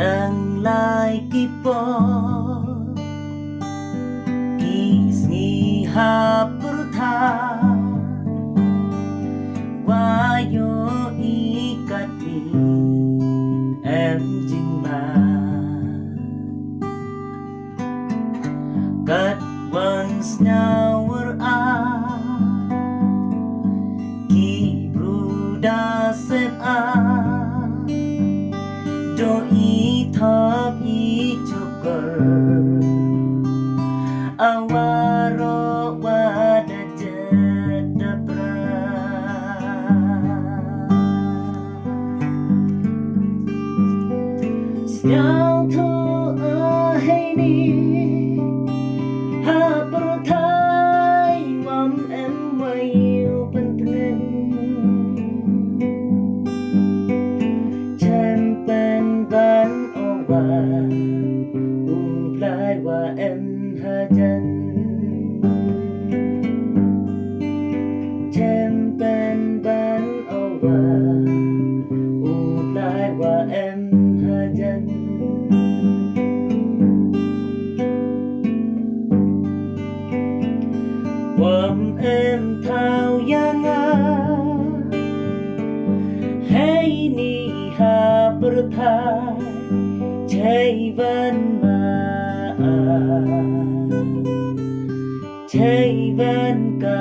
nang lai kipo kisni hapurtha wayo ikati em jing ma kat once now a ki bruda sep a do i thap i chokar awaro wada jadabra Snyao tho a hay ni ha pro thai mom em mai yêu bên thân chem pen gan owa lai wa em ha jan chem pen gan owa lai wa em ha jan Wam em thao yang a Hey ni ha berthai Chai van ma Chai van ka